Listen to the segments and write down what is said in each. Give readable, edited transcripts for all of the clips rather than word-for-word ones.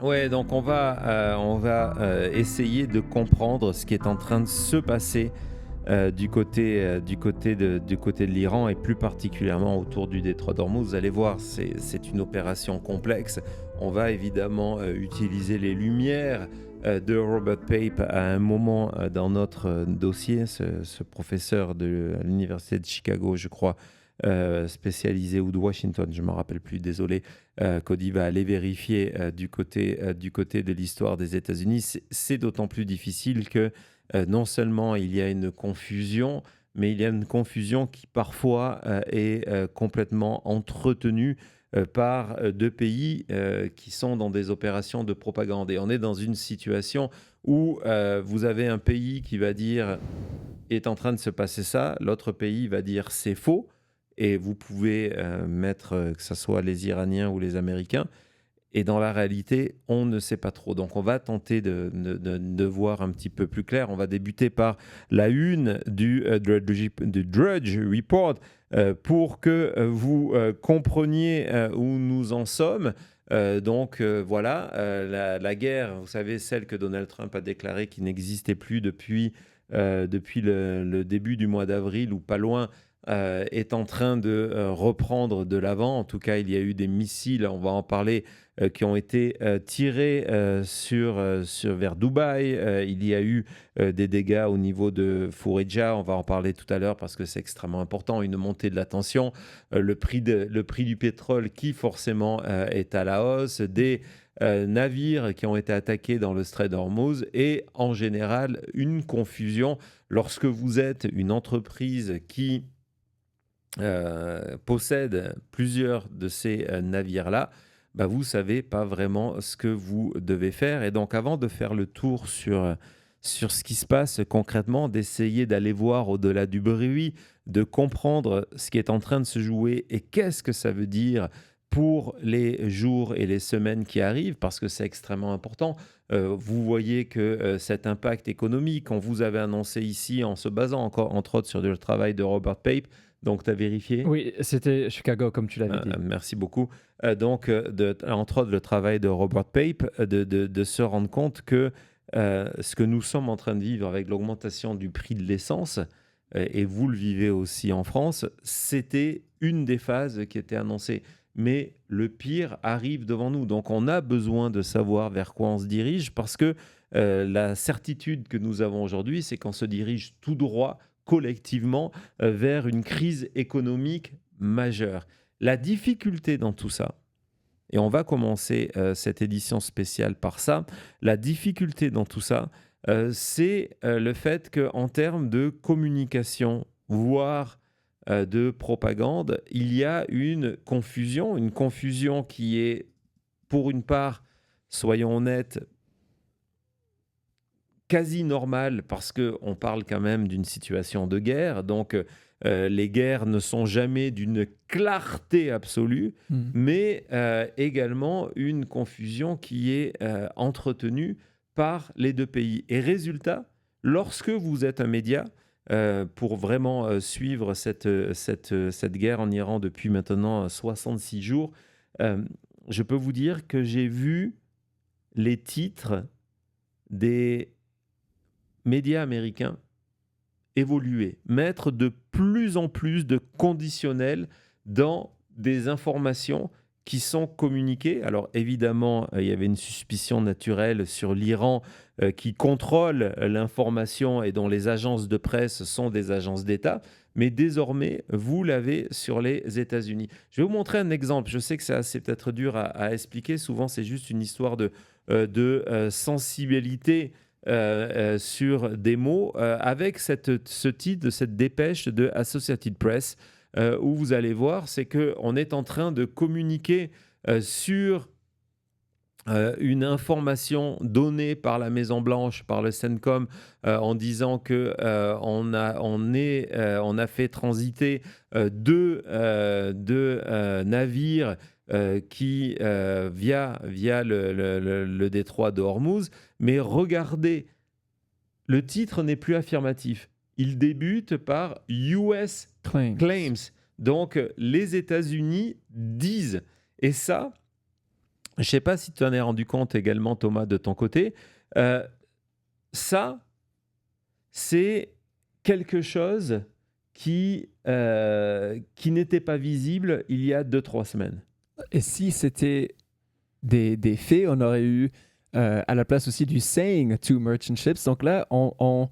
Ouais, donc on va essayer de comprendre ce qui est en train de se passer du côté de l'Iran et plus particulièrement autour du détroit d'Ormuz. Vous allez voir, c'est une opération complexe. On va évidemment utiliser les lumières de Robert Pape à un moment dans notre dossier, ce professeur de l'Université de Chicago, je crois, spécialisé, ou de Washington, je ne me rappelle plus, désolé, Cody va aller vérifier du côté de l'histoire des États-Unis. C'est d'autant plus difficile que non seulement il y a une confusion, mais il y a une confusion qui parfois est complètement entretenue par deux pays qui sont dans des opérations de propagande. Et on est dans une situation où vous avez un pays qui va dire est en train de se passer ça, l'autre pays va dire c'est faux, et vous pouvez mettre que ce soit les Iraniens ou les Américains. Et dans la réalité, on ne sait pas trop. Donc, on va tenter de voir un petit peu plus clair. On va débuter par la une du Drudge Report pour que vous compreniez où nous en sommes. Voilà, la guerre, vous savez, celle que Donald Trump a déclarée qui n'existait plus depuis le début du mois d'avril ou pas loin, est en train de reprendre de l'avant. En tout cas, il y a eu des missiles, on va en parler, qui ont été tirés vers Dubaï. Il y a eu des dégâts au niveau de Foureja. On va en parler tout à l'heure parce que c'est extrêmement important. Une montée de la tension, le prix du pétrole qui forcément est à la hausse, des navires qui ont été attaqués dans le strait d'Ormuz et en général une confusion lorsque vous êtes une entreprise qui possède plusieurs de ces navires-là. Bah, vous ne savez pas vraiment ce que vous devez faire. Et donc, avant de faire le tour sur ce qui se passe concrètement, d'essayer d'aller voir au-delà du bruit, de comprendre ce qui est en train de se jouer et qu'est-ce que ça veut dire pour les jours et les semaines qui arrivent, parce que c'est extrêmement important. Vous voyez que cet impact économique, on vous avait annoncé ici en se basant encore, entre autres, sur le travail de Robert Pape. Donc, tu as vérifié? Oui, c'était Chicago, comme tu l'avais dit. Merci beaucoup. Entre autres, le travail de Robert Pape, de se rendre compte que ce que nous sommes en train de vivre avec l'augmentation du prix de l'essence, et vous le vivez aussi en France, c'était une des phases qui était annoncée. Mais le pire arrive devant nous. Donc, on a besoin de savoir vers quoi on se dirige parce que la certitude que nous avons aujourd'hui, c'est qu'on se dirige tout droit, collectivement, vers une crise économique majeure. La difficulté dans tout ça, et on va commencer cette édition spéciale par ça, la difficulté dans tout ça, c'est le fait qu'en termes de communication, voire de propagande, il y a une confusion qui est, pour une part, soyons honnêtes, quasi normale parce qu'on parle quand même d'une situation de guerre. Donc, les guerres ne sont jamais d'une clarté absolue, mais également une confusion qui est entretenue par les deux pays. Et résultat, lorsque vous êtes un média, pour vraiment suivre cette guerre en Iran depuis maintenant 66 jours, euh, je peux vous dire que j'ai vu les titres des médias américains évoluer, mettre de plus en plus de conditionnels dans des informations qui sont communiquées. Alors évidemment, il y avait une suspicion naturelle sur l'Iran qui contrôle l'information et dont les agences de presse sont des agences d'État, mais désormais, vous l'avez sur les États-Unis. Je vais vous montrer un exemple. Je sais que c'est assez peut-être dur à expliquer. Souvent, c'est juste une histoire de sensibilité sur des mots, avec ce titre de cette dépêche de Associated Press, où vous allez voir, c'est qu'on est en train de communiquer sur une information donnée par la Maison-Blanche, par le CENTCOM, en disant qu'on a fait transiter deux navires via le détroit de Hormuz. Mais regardez, le titre n'est plus affirmatif. Il débute par US Claims. Donc, les États-Unis disent. Et ça, Je ne sais pas si tu en es rendu compte également, Thomas, de ton côté. Ça, c'est quelque chose qui n'était pas visible il y a 2-3 semaines. Et si c'était des faits, on aurait eu à la place aussi du saying to merchant ships. Donc là, on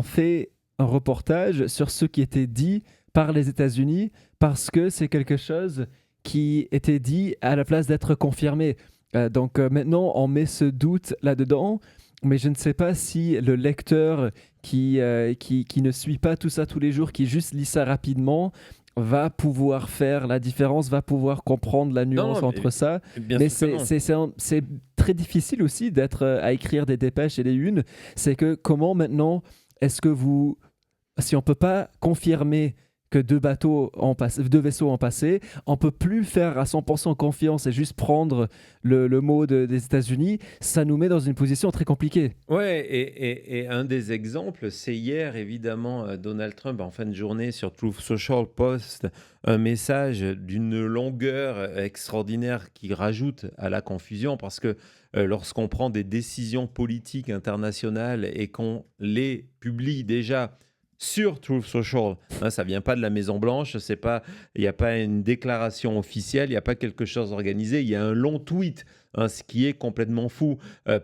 fait un reportage sur ce qui était dit par les États-Unis parce que c'est quelque chose qui était dit à la place d'être confirmé. Donc maintenant, on met ce doute là-dedans, mais je ne sais pas si le lecteur qui ne suit pas tout ça tous les jours, qui juste lit ça rapidement, va pouvoir faire la différence, va pouvoir comprendre la nuance entre ça. Mais c'est très difficile aussi d'être à écrire des dépêches et des unes. C'est que comment maintenant est-ce que si on ne peut pas confirmer que deux vaisseaux ont passé, on ne peut plus faire à 100% confiance et juste prendre le mot des États-Unis, ça nous met dans une position très compliquée. Ouais, et un des exemples, c'est hier, évidemment, Donald Trump, en fin de journée, sur Truth Social, poste un message d'une longueur extraordinaire qui rajoute à la confusion, parce que lorsqu'on prend des décisions politiques internationales et qu'on les publie déjà sur Truth Social, ça ne vient pas de la Maison-Blanche, il n'y a pas une déclaration officielle, il n'y a pas quelque chose organisé, il y a un long tweet, ce qui est complètement fou,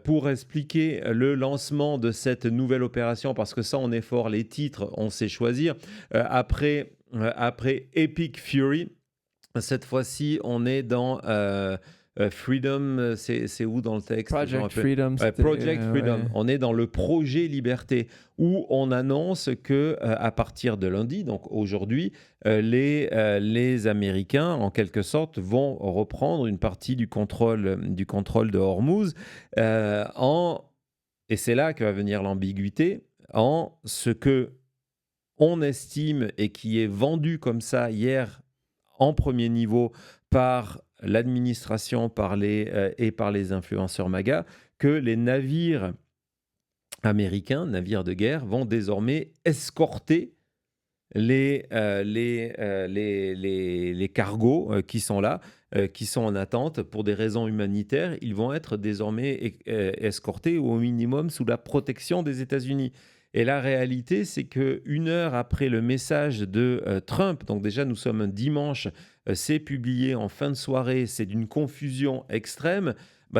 pour expliquer le lancement de cette nouvelle opération, parce que ça, on est fort, les titres, on sait choisir. Après Epic Fury, cette fois-ci, on est dans... Freedom, c'est où dans le texte? Project Freedom. Project Freedom. Ouais. On est dans le projet Liberté, où on annonce que à partir de lundi, donc aujourd'hui, les Américains, en quelque sorte, vont reprendre une partie du contrôle de Hormuz. Et c'est là que va venir l'ambiguïté, en ce que on estime et qui est vendu comme ça hier en premier niveau par l'administration et par les influenceurs MAGA, que les navires américains, navires de guerre, vont désormais escorter les cargos qui sont là, qui sont en attente pour des raisons humanitaires. Ils vont être désormais escortés au minimum sous la protection des États-Unis. Et la réalité, c'est qu'une heure après le message de Trump, donc déjà nous sommes un dimanche, c'est publié en fin de soirée, c'est d'une confusion extrême.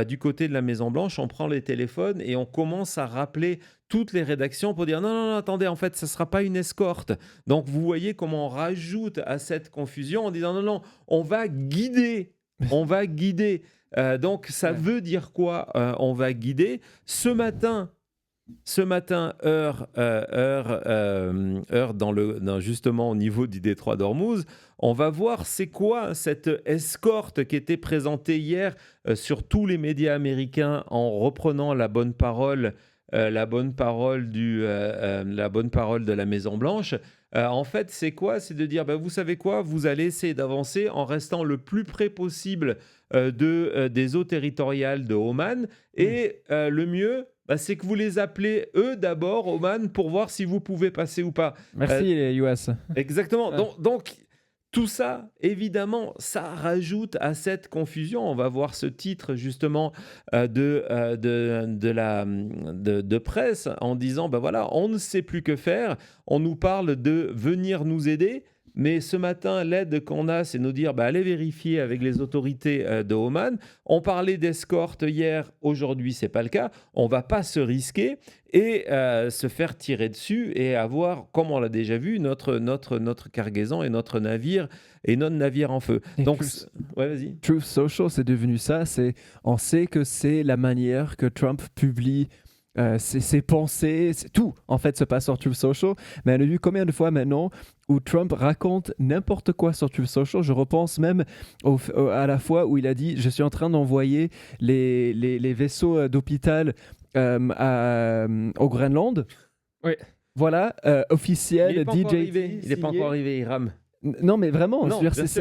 Du côté de la Maison-Blanche, on prend les téléphones et on commence à rappeler toutes les rédactions pour dire non, attendez, en fait, ce ne sera pas une escorte. Donc, vous voyez comment on rajoute à cette confusion en disant non, on va guider. Donc, ça veut dire quoi, on va guider? Ce matin, heure justement au niveau du détroit d'Ormuz, on va voir c'est quoi cette escorte qui était présentée hier sur tous les médias américains en reprenant la bonne parole de la Maison-Blanche. En fait, c'est quoi? C'est de dire, vous savez quoi? Vous allez essayer d'avancer en restant le plus près possible des eaux territoriales de Oman. Et le mieux, c'est que vous les appelez eux d'abord, Oman, pour voir si vous pouvez passer ou pas. Merci les US. Exactement. Donc, tout ça, évidemment, ça rajoute à cette confusion. On va voir ce titre justement de presse en disant, voilà, on ne sait plus que faire. On nous parle de venir nous aider. Mais ce matin, l'aide qu'on a, c'est nous dire, allez vérifier avec les autorités de Oman. On parlait d'escorte hier, aujourd'hui, ce n'est pas le cas. On ne va pas se risquer et se faire tirer dessus et avoir, comme on l'a déjà vu, notre cargaison et notre navire en feu. Donc, ouais, vas-y. Truth Social, c'est devenu ça. On sait que c'est la manière que Trump publie ses pensées, tout en fait se passe sur Truth Social. Mais on a vu combien de fois maintenant où Trump raconte n'importe quoi sur Truth Social. Je repense même à la fois où il a dit « Je suis en train d'envoyer les vaisseaux d'hôpital au Groenland. » Oui. Voilà, officiel, il n'est pas encore arrivé, il rame. Non, mais vraiment,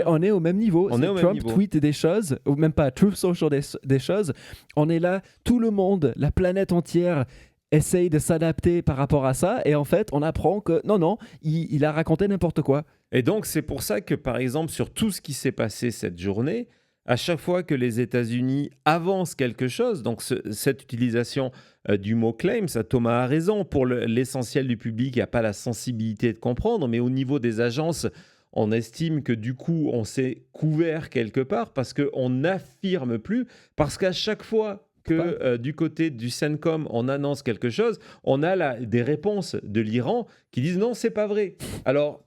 on est au même niveau. Trump tweet des choses, ou même pas Truth Social des choses. On est là, tout le monde, la planète entière essaye de s'adapter par rapport à ça. Et en fait, on apprend que non, il a raconté n'importe quoi. Et donc, c'est pour ça que, par exemple, sur tout ce qui s'est passé cette journée, à chaque fois que les États-Unis avancent quelque chose, donc cette utilisation du mot claim, ça Thomas a raison, pour l'essentiel du public, il n'y a pas la sensibilité de comprendre, mais au niveau des agences, on estime que du coup, on s'est couvert quelque part parce qu'on n'affirme plus, parce qu'à chaque fois que du côté du CENTCOM, on annonce quelque chose, on a des réponses de l'Iran qui disent non, c'est pas vrai. Alors,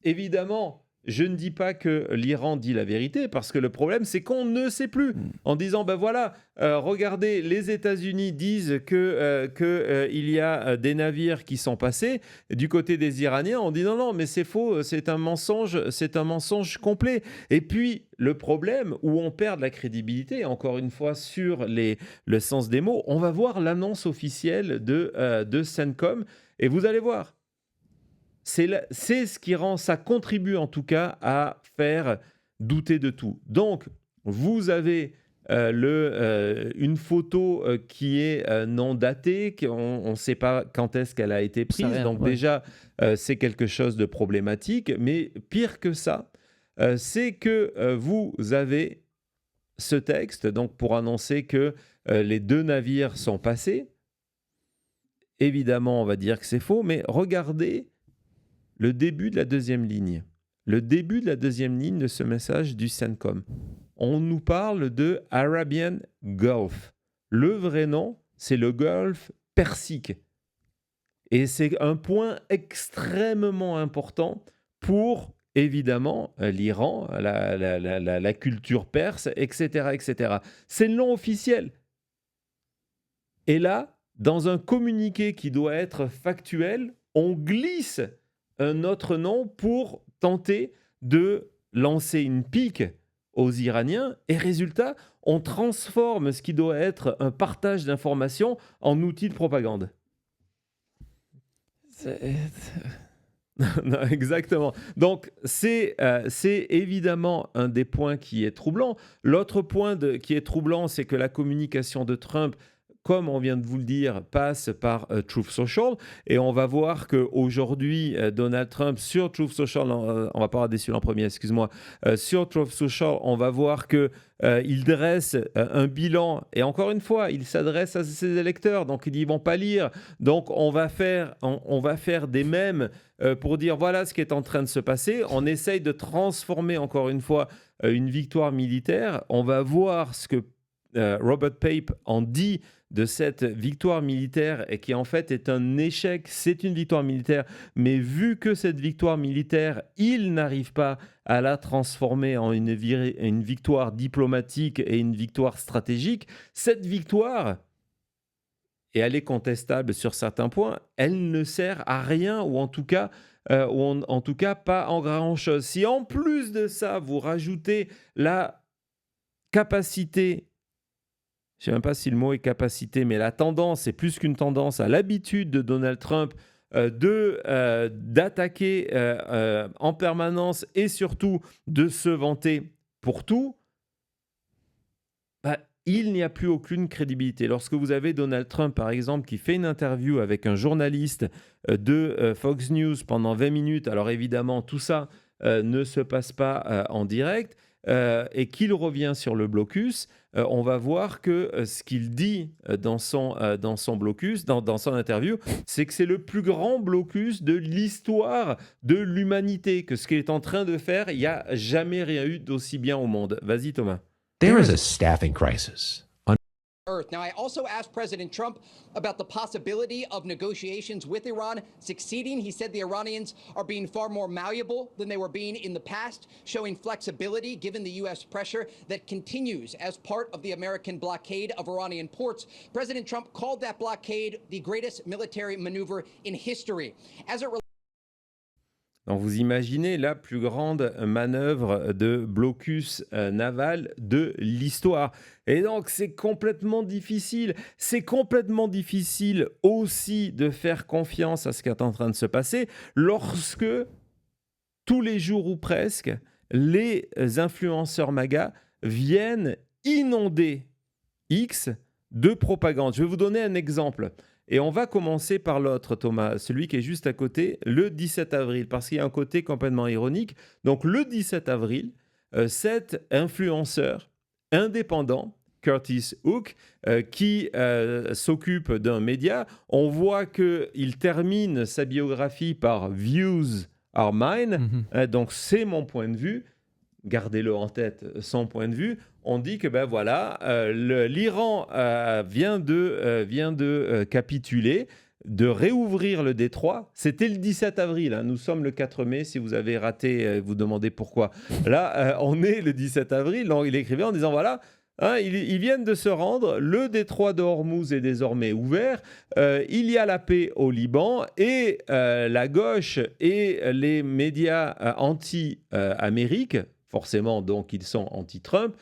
évidemment, je ne dis pas que l'Iran dit la vérité, parce que le problème, c'est qu'on ne sait plus. En disant, ben voilà, regardez, les États-Unis disent qu'il y a des navires qui sont passés. Du côté des Iraniens, on dit non, non, mais c'est faux, c'est un mensonge complet. Et puis, le problème où on perd de la crédibilité, encore une fois, sur le sens des mots, on va voir l'annonce officielle de CENTCOM, et vous allez voir. C'est ce qui rend, ça contribue en tout cas à faire douter de tout. Donc, vous avez une photo qui est non datée, on ne sait pas quand est-ce qu'elle a été prise. Donc déjà, c'est quelque chose de problématique. Mais pire que ça, c'est que vous avez ce texte donc pour annoncer que les 2 navires sont passés. Évidemment, on va dire que c'est faux, mais regardez le début de la deuxième ligne. Le début de la deuxième ligne de ce message du CENTCOM. On nous parle de Arabian Gulf. Le vrai nom, c'est le Golfe Persique. Et c'est un point extrêmement important pour, évidemment, l'Iran, la culture perse, etc., etc. C'est le nom officiel. Et là, dans un communiqué qui doit être factuel, on glisse un autre nom pour tenter de lancer une pique aux Iraniens. Et résultat, on transforme ce qui doit être un partage d'informations en outil de propagande. Non, exactement. Donc, c'est évidemment un des points qui est troublant. L'autre point qui est troublant, c'est que la communication de Trump, comme on vient de vous le dire, passe par Truth Social. Et on va voir qu'aujourd'hui, Donald Trump, sur Truth Social, on ne va pas regarder celui-là en premier, excuse-moi, sur Truth Social, on va voir qu'il dresse un bilan. Et encore une fois, il s'adresse à ses électeurs, donc ils ne vont pas lire. Donc on va faire des mèmes pour dire voilà ce qui est en train de se passer. On essaye de transformer, encore une fois, une victoire militaire. On va voir ce que Robert Pape en dit de cette victoire militaire et qui en fait est un échec. C'est une victoire militaire, mais vu que cette victoire militaire, il n'arrive pas à la transformer en une victoire diplomatique et une victoire stratégique, cette victoire, et elle est contestable sur certains points, elle ne sert à rien, ou en tout cas pas en grand-chose. Si en plus de ça, vous rajoutez la capacité, je ne sais même pas si le mot est capacité, mais la tendance, c'est plus qu'une tendance, à l'habitude de Donald Trump d'attaquer en permanence et surtout de se vanter pour tout, il n'y a plus aucune crédibilité. Lorsque vous avez Donald Trump, par exemple, qui fait une interview avec un journaliste de Fox News pendant 20 minutes, alors évidemment, tout ça ne se passe pas en direct, et qu'il revient sur le blocus, on va voir que ce qu'il dit dans son blocus, dans son interview, c'est que c'est le plus grand blocus de l'histoire de l'humanité, que ce qu'il est en train de faire, il n'y a jamais rien eu d'aussi bien au monde. Vas-y Thomas. There is a staffing crisis. Earth. Now, I also asked President Trump about the possibility of negotiations with Iran succeeding. He said the Iranians are being far more malleable than they were being in the past, showing flexibility given the U.S. pressure that continues as part of the American blockade of Iranian ports. President Trump called that blockade the greatest military maneuver in history. As it Donc vous imaginez la plus grande manœuvre de blocus naval de l'histoire. Et donc c'est complètement difficile. C'est complètement difficile aussi de faire confiance à ce qui est en train de se passer lorsque tous les jours ou presque, les influenceurs MAGA viennent inonder X de propagande. Je vais vous donner un exemple. Et on va commencer par l'autre, Thomas, celui qui est juste à côté, le 17 avril, parce qu'il y a un côté complètement ironique. Donc le 17 avril, cet influenceur indépendant, Curtis Hook, qui s'occupe d'un média. On voit qu'il termine sa biographie par « Views are mine ». Donc, c'est mon point de vue. Gardez-le en tête, son point de vue. On dit que l'Iran vient de capituler, de réouvrir le détroit. C'était le 17 avril, hein. Nous sommes le 4 mai. Si vous avez raté, vous demandez pourquoi. Là, on est le 17 avril. Donc, il écrivait en disant, voilà, hein, ils viennent de se rendre, le détroit de Hormuz est désormais ouvert, il y a la paix au Liban et la gauche et les médias anti-Amérique, forcément donc ils sont anti-Trump,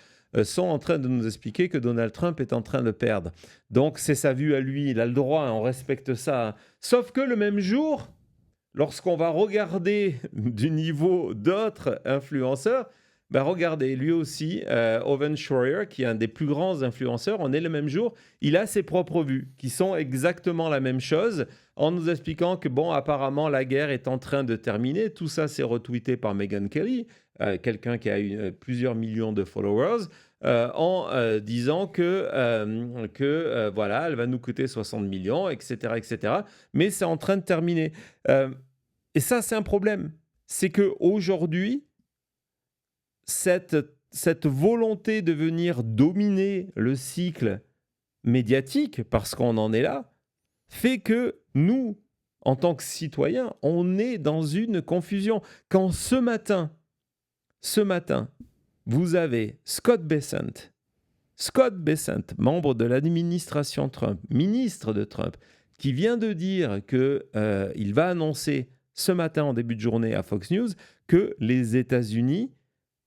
sont en train de nous expliquer que Donald Trump est en train de perdre. Donc c'est sa vue à lui, il a le droit, on respecte ça. Sauf que le même jour, lorsqu'on va regarder du niveau d'autres influenceurs, regardez, lui aussi, Owen Schroyer, qui est un des plus grands influenceurs, on est le même jour, il a ses propres vues, qui sont exactement la même chose, en nous expliquant que, apparemment, la guerre est en train de terminer. Tout ça, c'est retweeté par Megyn Kelly, quelqu'un qui a eu plusieurs millions de followers, en disant que voilà, elle va nous coûter 60 millions, etc., etc. Mais c'est en train de terminer. Et ça, c'est un problème. C'est qu'aujourd'hui, cette volonté de venir dominer le cycle médiatique, parce qu'on en est là, fait que nous, en tant que citoyens, on est dans une confusion. Quand ce matin, vous avez Scott Bessent, membre de l'administration Trump, ministre de Trump, qui vient de dire qu'il va annoncer ce matin en début de journée à Fox News que les États-Unis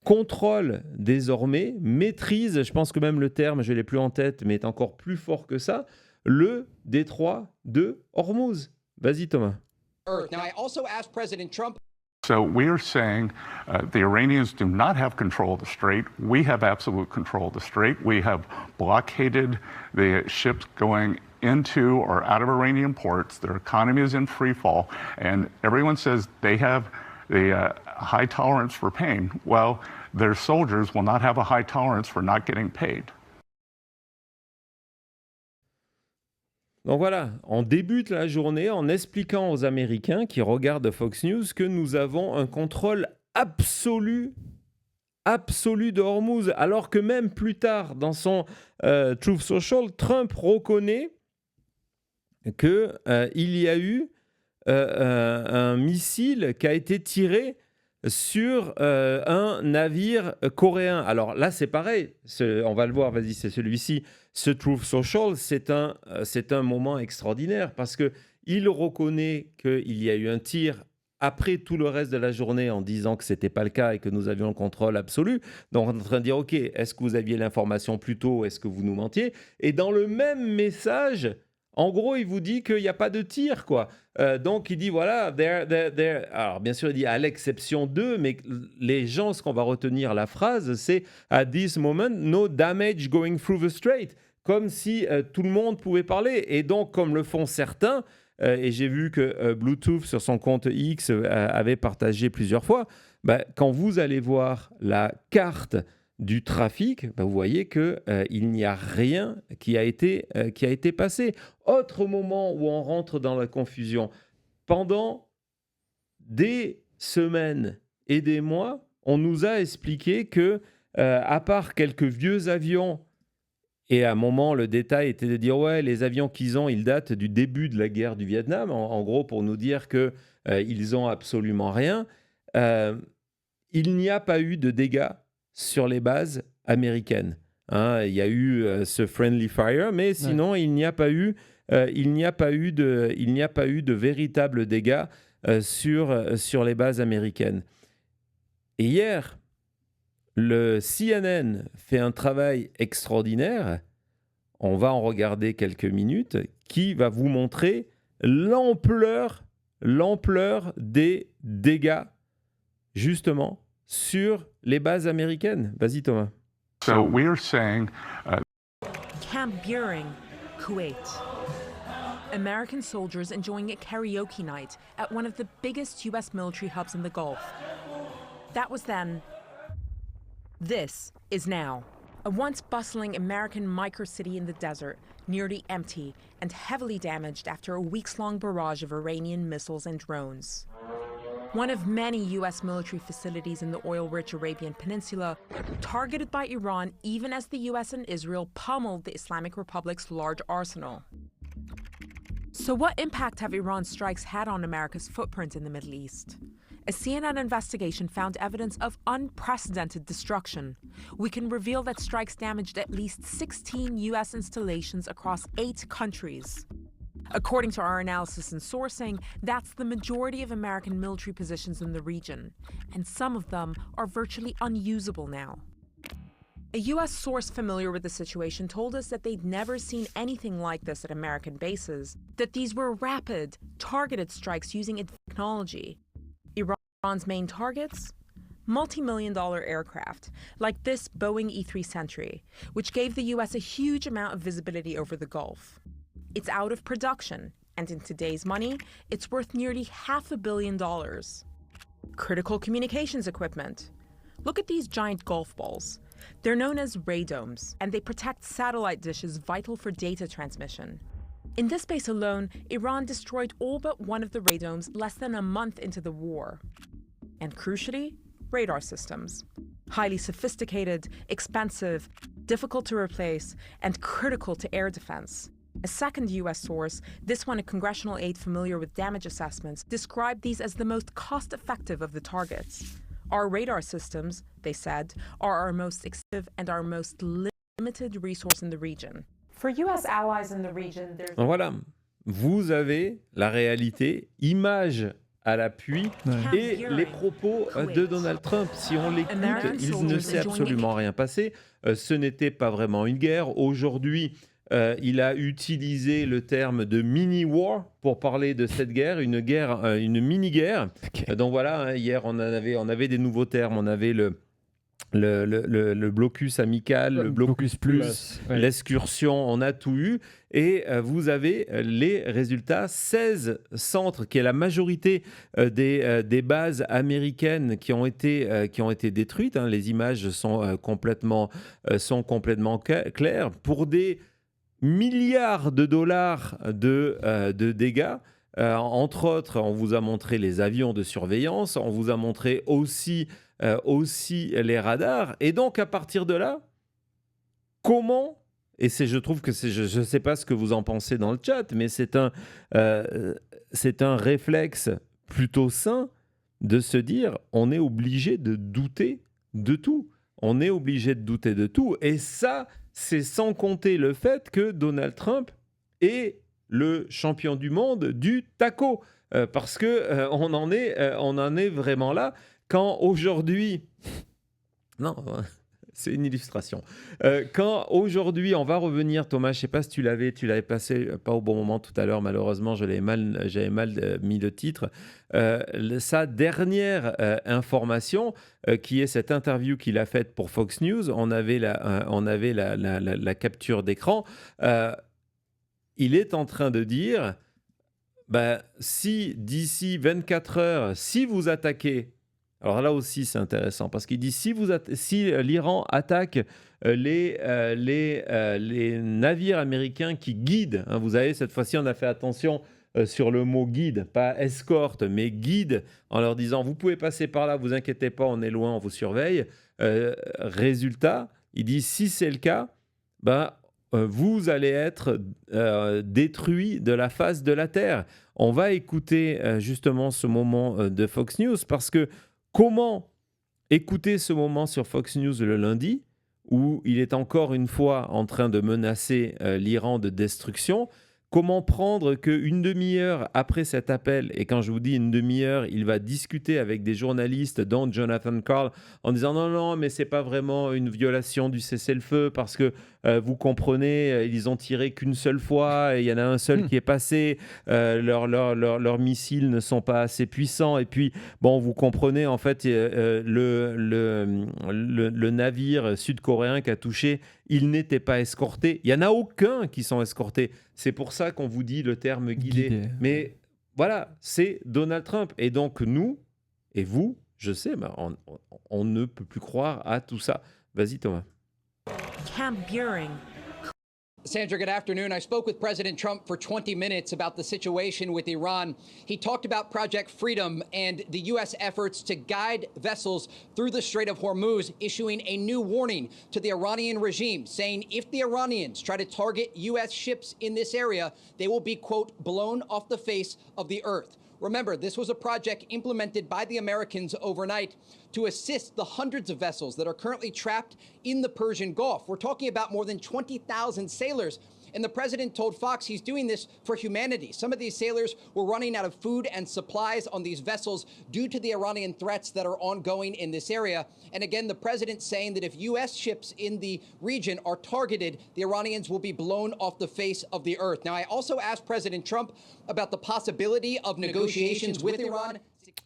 contrôlent désormais, maîtrisent, je pense que même le terme, je ne l'ai plus en tête, mais est encore plus fort que ça, le détroit de Hormuz. Vas-y Thomas. Now, I also asked President Trump. So we are saying the Iranians do not have control of the strait. We have absolute control of the strait. We have blockaded the ships going into or out of Iranian ports. Their economy is in free fall. And everyone says they have the high tolerance for pain. Well, their soldiers will not have a high tolerance for not getting paid. Donc voilà, on débute la journée en expliquant aux Américains qui regardent Fox News que nous avons un contrôle absolu de Hormuz. Alors que même plus tard, dans son Truth Social, Trump reconnaît qu'il y a eu un missile qui a été tiré sur un navire coréen. Alors là, c'est pareil, on va le voir, vas-y, c'est celui-ci. Ce Truth Social, c'est un moment extraordinaire parce qu'il reconnaît qu'il y a eu un tir après tout le reste de la journée en disant que ce n'était pas le cas et que nous avions le contrôle absolu. Donc on est en train de dire, OK, est-ce que vous aviez l'information plus tôt? Est-ce que vous nous mentiez? Et dans le même message, en gros, il vous dit qu'il n'y a pas de tir, quoi. Donc, il dit, voilà, alors, bien sûr, il dit à l'exception d'eux, mais les gens, ce qu'on va retenir la phrase, c'est « At this moment, no damage going through the strait ». Comme si tout le monde pouvait parler. Et donc, comme le font certains, et j'ai vu que Bluetooth, sur son compte X, avait partagé plusieurs fois, quand vous allez voir la carte du trafic, vous voyez qu'il n'y a rien qui a été passé. Autre moment où on rentre dans la confusion. Pendant des semaines et des mois, on nous a expliqué que, à part quelques vieux avions, et à un moment, le détail était de dire, ouais, les avions qu'ils ont, ils datent du début de la guerre du Vietnam, en gros, pour nous dire qu'ils n'ont absolument rien. Il n'y a pas eu de dégâts sur les bases américaines. Hein, il y a eu ce friendly fire, mais sinon, il n'y a pas eu de véritables dégâts sur les bases américaines. Et hier, le CNN fait un travail extraordinaire, on va en regarder quelques minutes, qui va vous montrer l'ampleur des dégâts, justement, sur les bases américaines. Vas-y, Thomas. So we are saying Camp Buehring, Kuwait. American soldiers enjoying a karaoke night at one of the biggest US military hubs in the Gulf. That was then. This is now. a once bustling American microcity in the desert, nearly empty and heavily damaged after a weeks-long barrage of Iranian missiles and drones. One of many U.S. military facilities in the oil-rich Arabian Peninsula, targeted by Iran even as the U.S. and Israel pummeled the Islamic Republic's large arsenal. So what impact have Iran's strikes had on America's footprint in the Middle East? A CNN investigation found evidence of unprecedented destruction. We can reveal that strikes damaged at least 16 U.S. installations across 8 countries. According to our analysis and sourcing, that's the majority of American military positions in the region, and some of them are virtually unusable now. A U.S. source familiar with the situation told us that they'd never seen anything like this at American bases, that these were rapid, targeted strikes using advanced technology. Iran's main targets? Multi-million-dollar aircraft, like this Boeing E-3 Sentry, which gave the U.S. a huge amount of visibility over the Gulf. It's out of production, and in today's money, it's worth nearly $500 million. Critical communications equipment. Look at these giant golf balls. They're known as radomes, and they protect satellite dishes vital for data transmission. In this base alone, Iran destroyed all but one of the radomes less than a month into the war. And crucially, radar systems. Highly sophisticated, expensive, difficult to replace, and critical to air defense. A second U.S. source, this one a congressional aide familiar with damage assessments, described these as the most cost-effective of the targets. Our radar systems, they said, are our most expensive and our most limited resource in the region. For U.S. allies in the region, there's... Voilà, vous avez la réalité, image à l'appui, et les propos de Donald Trump. Si on l'écoute, il ne s'est absolument rien passé. Ce n'était pas vraiment une guerre. Aujourd'hui, il a utilisé le terme de mini-war pour parler de cette guerre, une mini-guerre. Okay. Donc voilà, hier on avait des nouveaux termes, on avait le blocus amical, le blocus plus, ouais. L'excursion, on a tout eu. Et vous avez les résultats, 16 centres, qui est la majorité des bases américaines qui ont été détruites. Hein. Les images sont complètement claires. Pour des milliards de dollars de dégâts. Entre autres, on vous a montré les avions de surveillance, on vous a montré aussi les radars. Et donc, à partir de là, comment, et je trouve que je ne sais pas ce que vous en pensez dans le chat, mais c'est un réflexe plutôt sain de se dire, on est obligé de douter de tout. On est obligé de douter de tout. Et ça, c'est sans compter le fait que Donald Trump est le champion du monde du taco. Parce qu'on en est vraiment là. Quand aujourd'hui... Non, c'est une illustration. Quand aujourd'hui, on va revenir, Thomas, je ne sais pas si tu l'avais passé pas au bon moment tout à l'heure, malheureusement, j'avais mal mis le titre. Sa dernière information, qui est cette interview qu'il a faite pour Fox News, on avait la capture d'écran. Il est en train de dire, si d'ici 24 heures, si vous attaquez, alors là aussi c'est intéressant, parce qu'il dit si l'Iran attaque les navires américains qui guident, hein, vous savez, cette fois-ci on a fait attention sur le mot guide, pas escorte, mais guide, en leur disant vous pouvez passer par là, vous inquiétez pas, on est loin, on vous surveille. Résultat, il dit si c'est le cas, vous allez être détruits de la face de la Terre. On va écouter justement ce moment de Fox News, parce que comment écouter ce moment sur Fox News le lundi, où il est encore une fois en train de menacer l'Iran de destruction? Comment prendre qu'une demi-heure après cet appel, et quand je vous dis une demi-heure, il va discuter avec des journalistes, dont Jonathan Karl, en disant non, mais c'est pas vraiment une violation du cessez-le-feu, parce que vous comprenez, ils ont tiré qu'une seule fois, et il y en a un seul qui est passé, leurs missiles ne sont pas assez puissants, et puis, bon, vous comprenez, en fait, le navire sud-coréen qui a touché, il n'était pas escorté. Il n'y en a aucun qui sont escortés. C'est pour ça qu'on vous dit le terme guidé. Mais voilà, c'est Donald Trump. Et donc nous, et vous, je sais, on ne peut plus croire à tout ça. Vas-y Thomas. Camp Buring. Sandra, good afternoon. I spoke with President Trump for 20 minutes about the situation with Iran. He talked about Project Freedom and the U.S. efforts to guide vessels through the Strait of Hormuz, issuing a new warning to the Iranian regime, saying if the Iranians try to target U.S. ships in this area, they will be, quote, blown off the face of the earth. Remember, this was a project implemented by the Americans overnight to assist the hundreds of vessels that are currently trapped in the Persian Gulf. We're talking about more than 20,000 sailors. And the president told Fox he's doing this for humanity. Some of these sailors were running out of food and supplies on these vessels due to the Iranian threats that are ongoing in this area. And again, the president saying that if U.S. ships in the region are targeted, the Iranians will be blown off the face of the earth. Now, I also asked President Trump about the possibility of negotiations with Iran.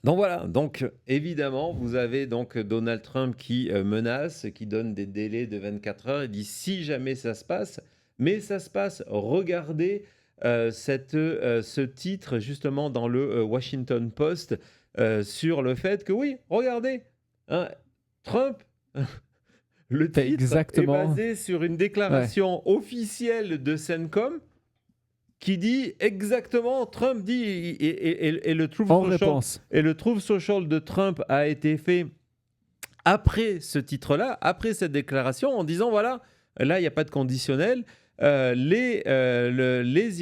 Donc voilà, donc évidemment, vous avez donc Donald Trump qui menace, qui donne des délais de 24 heures et dit si jamais ça se passe, mais ça se passe, regardez ce titre justement dans le Washington Post sur le fait que oui, regardez, hein, Trump, le titre exactement. est basé sur une déclaration officielle de CENTCOM qui dit exactement, Trump dit, et le Truth Social de Trump a été fait après ce titre-là, après cette déclaration, en disant voilà, là il n'y a pas de conditionnel, les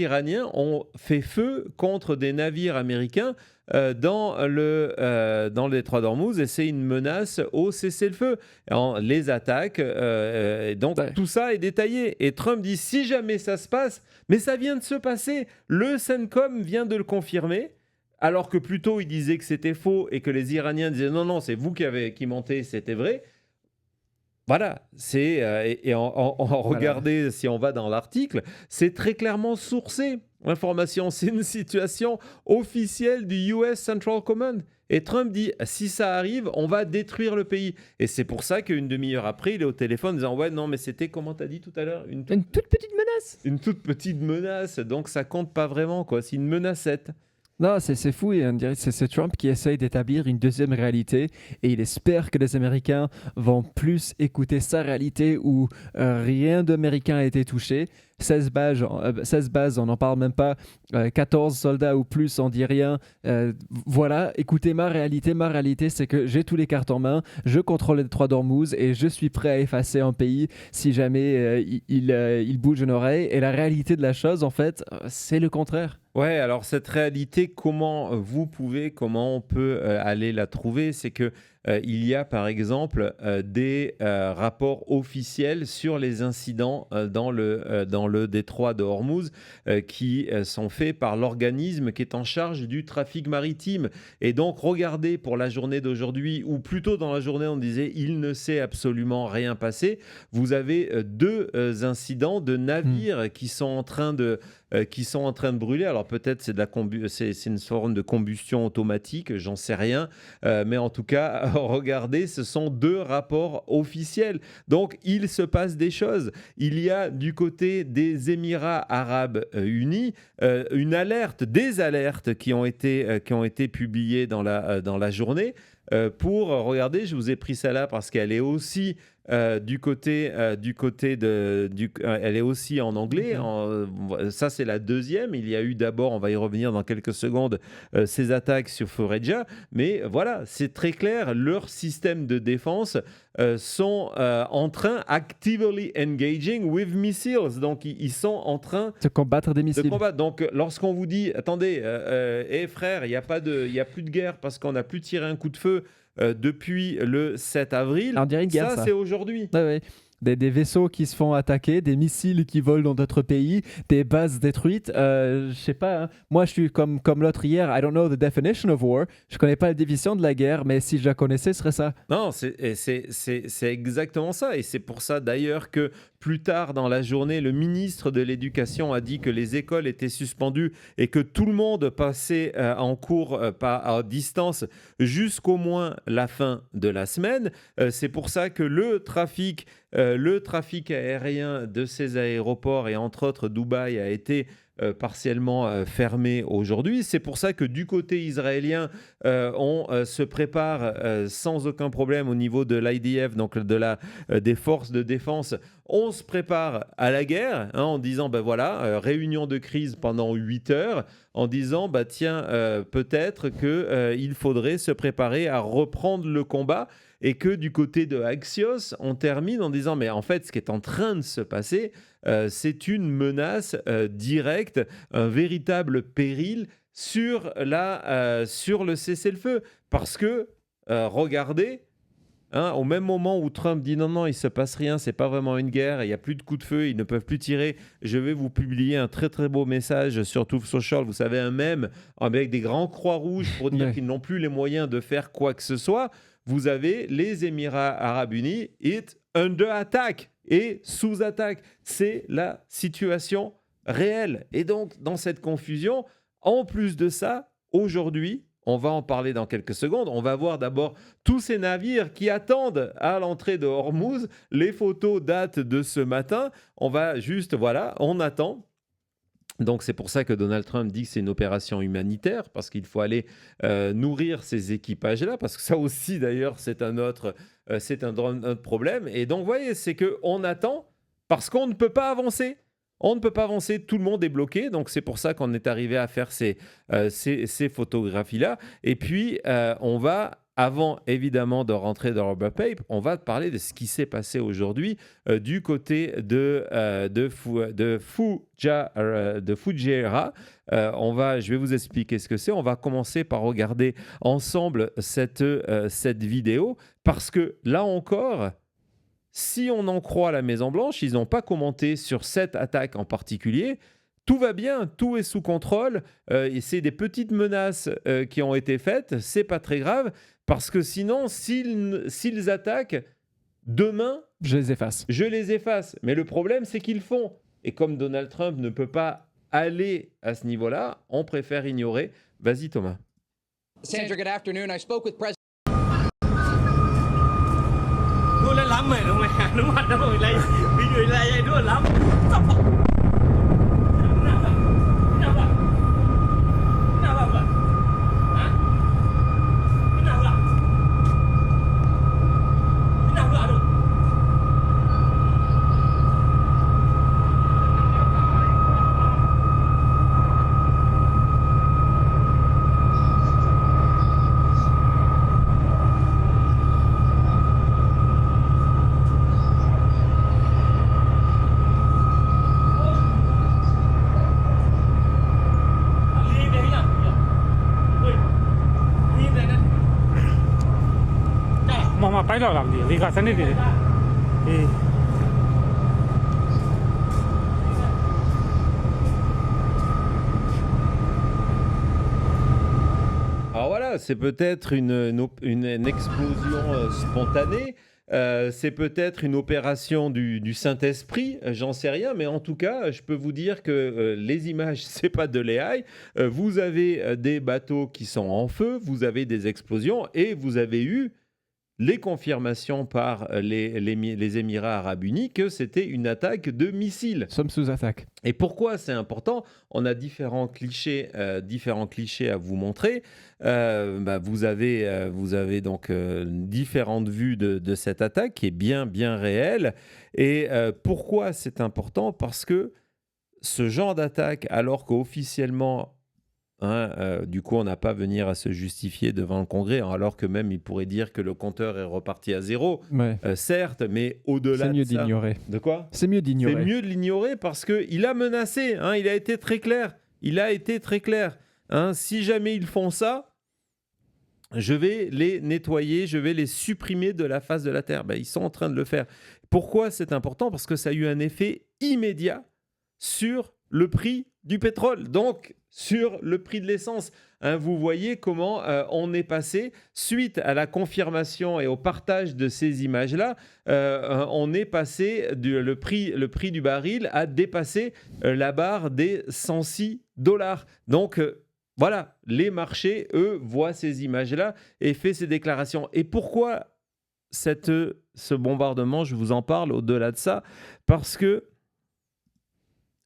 Iraniens ont fait feu contre des navires américains dans le détroit d'Ormuz et c'est une menace au cessez-le-feu. Les attaques, donc tout ça est détaillé. Et Trump dit si jamais ça se passe, mais ça vient de se passer, le CENTCOM vient de le confirmer. Alors que plus tôt il disait que c'était faux et que les Iraniens disaient non, c'est vous qui mentez, c'était vrai. Voilà, regardez, si on va dans l'article, c'est très clairement sourcé. L'information, c'est une situation officielle du US Central Command. Et Trump dit, si ça arrive, on va détruire le pays. Et c'est pour ça qu'une demi-heure après, il est au téléphone disant, ouais, non, mais c'était, comment t'as dit tout à l'heure, une toute petite menace. Une toute petite menace, donc ça compte pas vraiment, quoi. C'est une menacette. Non, c'est fou, et on dirait que c'est Trump qui essaye d'établir une deuxième réalité et il espère que les Américains vont plus écouter sa réalité où rien d'Américain a été touché. 16 bases, on n'en parle même pas. 14 soldats ou plus, on dit rien. Voilà, écoutez ma réalité, c'est que j'ai tous les cartes en main, je contrôle le détroit d'Ormuz et je suis prêt à effacer un pays si jamais il bouge une oreille. Et la réalité de la chose, en fait, c'est le contraire. Ouais, alors cette réalité, comment on peut aller la trouver? C'est que il y a par exemple des rapports officiels sur les incidents dans le détroit de Hormuz qui sont faits par l'organisme qui est en charge du trafic maritime. Et donc regardez pour la journée d'aujourd'hui, ou plutôt dans la journée on disait il ne s'est absolument rien passé. Vous avez deux incidents de navires qui sont en train de brûler. Alors peut-être c'est une forme de combustion automatique, j'en sais rien. Mais en tout cas, regardez, ce sont deux rapports officiels. Donc il se passe des choses. Il y a du côté des Émirats arabes unis des alertes qui ont été publiées dans la journée. Regardez, je vous ai pris ça là parce qu'elle est aussi elle est aussi en anglais. Ça, c'est la deuxième. Il y a eu d'abord, on va y revenir dans quelques secondes, ces attaques sur Fallujah. Mais voilà, c'est très clair. Leurs systèmes de défense sont en train actively engaging with missiles. Donc, ils sont en train de combattre des missiles. Donc, lorsqu'on vous dit, attendez, frère, il n'y a plus de guerre parce qu'on n'a plus tiré un coup de feu depuis le 7 avril. On dirait une guerre, ça. C'est aujourd'hui. Ouais. Des vaisseaux qui se font attaquer, des missiles qui volent dans d'autres pays, des bases détruites. Je sais pas, hein. Moi je suis comme l'autre hier, I don't know the definition of war. Je connais pas la définition de la guerre, mais si je la connaissais, ce serait ça. Non, c'est exactement ça. Et c'est pour ça d'ailleurs que plus tard dans la journée, le ministre de l'Éducation a dit que les écoles étaient suspendues et que tout le monde passait en cours à distance jusqu'au moins la fin de la semaine. C'est pour ça que le trafic aérien de ces aéroports et entre autres Dubaï a été partiellement fermé aujourd'hui. C'est pour ça que du côté israélien, on se prépare sans aucun problème au niveau de l'IDF, donc des forces de défense. On se prépare à la guerre en disant, réunion de crise pendant 8 heures, en disant, peut-être qu'il faudrait se préparer à reprendre le combat. Et que du côté de Axios, on termine en disant, mais en fait, ce qui est en train de se passer, c'est une menace directe, un véritable péril sur le cessez-le-feu. Parce que, regardez, au même moment où Trump dit non, il ne se passe rien, c'est pas vraiment une guerre, il n'y a plus de coups de feu, ils ne peuvent plus tirer, je vais vous publier un très très beau message sur Truth Social, vous savez, un mème avec des grands croix rouges pour dire qu'ils n'ont plus les moyens de faire quoi que ce soit. Vous avez les Émirats Arabes Unis, it under attack et sous attaque. C'est la situation réelle. Et donc, dans cette confusion, en plus de ça, aujourd'hui, on va en parler dans quelques secondes. On va voir d'abord tous ces navires qui attendent à l'entrée de Hormuz. Les photos datent de ce matin. On va juste, on attend. Donc c'est pour ça que Donald Trump dit que c'est une opération humanitaire, parce qu'il faut aller nourrir ces équipages-là, parce que ça aussi d'ailleurs c'est un autre problème. Et donc vous voyez, c'est qu'on attend parce qu'on ne peut pas avancer. On ne peut pas avancer, tout le monde est bloqué, donc c'est pour ça qu'on est arrivé à faire ces photographies-là. Et puis on va... Avant, évidemment, de rentrer dans Robert Pape, on va parler de ce qui s'est passé aujourd'hui du côté de Fujairah. Je vais vous expliquer ce que c'est. On va commencer par regarder ensemble cette vidéo parce que, là encore, si on en croit la Maison-Blanche, ils n'ont pas commenté sur cette attaque en particulier. Tout va bien, tout est sous contrôle. Et c'est des petites menaces qui ont été faites. C'est pas très grave. Parce que sinon, s'ils attaquent, demain... Je les efface. Mais le problème, c'est qu'ils font. Et comme Donald Trump ne peut pas aller à ce niveau-là, on préfère ignorer. Vas-y, Thomas. Sandra, good afternoon. I spoke with President... Alors voilà, c'est peut-être une explosion spontanée. C'est peut-être une opération du Saint-Esprit, j'en sais rien, mais en tout cas, je peux vous dire que les images, c'est pas de l'AI. Vous avez des bateaux qui sont en feu, vous avez des explosions et vous avez eu les confirmations par les Émirats Arabes Unis que c'était une attaque de missiles. Nous sommes sous attaque. Et pourquoi c'est important ? On a différents clichés à vous montrer. Vous avez donc différentes vues de cette attaque qui est bien réelle. Et pourquoi c'est important ? Parce que ce genre d'attaque, alors qu'officiellement... du coup, on n'a pas à venir à se justifier devant le Congrès, alors que même il pourrait dire que le compteur est reparti à zéro. Ouais. Certes, mais au-delà de ça... C'est mieux d'ignorer. De quoi ? C'est mieux d'ignorer. C'est mieux de l'ignorer parce qu'il a menacé, il a été très clair. Si jamais ils font ça, je vais les nettoyer, je vais les supprimer de la face de la Terre. Ils sont en train de le faire. Pourquoi c'est important ? Parce que ça a eu un effet immédiat sur le prix du pétrole, donc sur le prix de l'essence. Vous voyez comment on est passé, suite à la confirmation et au partage de ces images-là, on est passé, le prix du baril a dépassé la barre des $106. Donc, voilà, les marchés, eux, voient ces images-là et font ces déclarations. Et pourquoi ce bombardement, je vous en parle au-delà de ça ? Parce que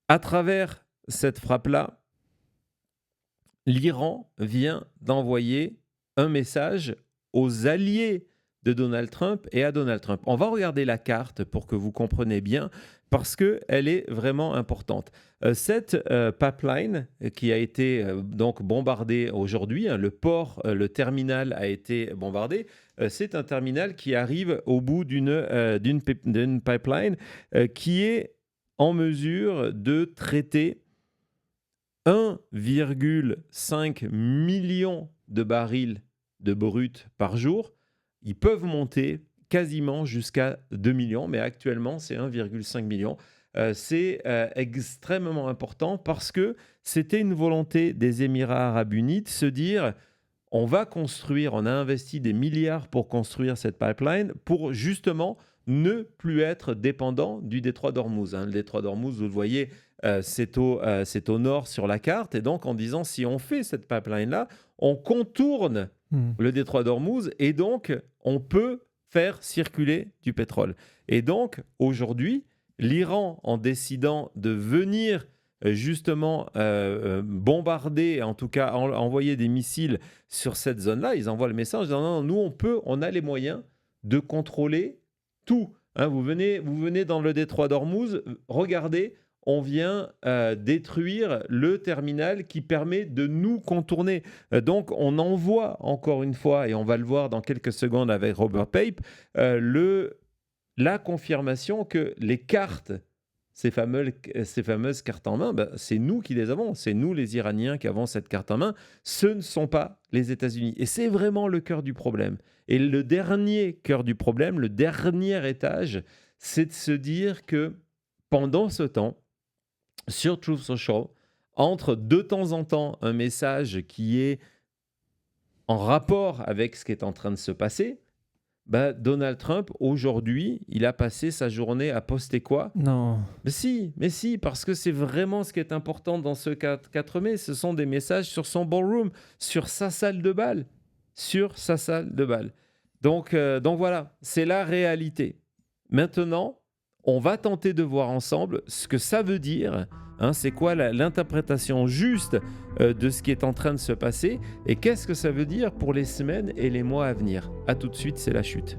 à travers cette frappe-là, l'Iran vient d'envoyer un message aux alliés de Donald Trump et à Donald Trump. On va regarder la carte pour que vous compreniez bien, parce qu'elle est vraiment importante. Cette pipeline qui a été donc bombardée aujourd'hui, le port, le terminal a été bombardé. C'est un terminal qui arrive au bout d'une pipeline qui est en mesure de traiter 1,5 million de barils de brut par jour. Ils peuvent monter quasiment jusqu'à 2 millions, mais actuellement, c'est 1,5 million. C'est extrêmement important parce que c'était une volonté des Émirats arabes unis de se dire on va construire, on a investi des milliards pour construire cette pipeline pour justement ne plus être dépendant du détroit d'Ormuz. Le détroit d'Ormuz, vous le voyez, c'est au nord sur la carte. Et donc, en disant si on fait cette pipeline-là, on contourne le détroit d'Ormuz et donc on peut faire circuler du pétrole. Et donc, aujourd'hui, l'Iran, en décidant de venir justement bombarder, en tout cas envoyer des missiles sur cette zone-là, ils envoient le message disant non, nous, on a les moyens de contrôler tout. Vous venez dans le détroit d'Ormuz, regardez, on vient détruire le terminal qui permet de nous contourner. Donc, on envoie encore une fois, et on va le voir dans quelques secondes avec Robert Pape, la confirmation que les cartes, ces fameuses cartes en main, c'est nous qui les avons. C'est nous, les Iraniens, qui avons cette carte en main. Ce ne sont pas les États-Unis. Et c'est vraiment le cœur du problème. Et le dernier cœur du problème, le dernier étage, c'est de se dire que pendant ce temps, sur Truth Social, entre de temps en temps un message qui est en rapport avec ce qui est en train de se passer, Donald Trump, aujourd'hui, il a passé sa journée à poster quoi ? Non. Mais si, parce que c'est vraiment ce qui est important dans ce 4 mai. Ce sont des messages sur son ballroom, sur sa salle de bal. Donc voilà, c'est la réalité. Maintenant, on va tenter de voir ensemble ce que ça veut dire. C'est quoi l'interprétation juste de ce qui est en train de se passer et qu'est-ce que ça veut dire pour les semaines et les mois à venir. À tout de suite, c'est la chute.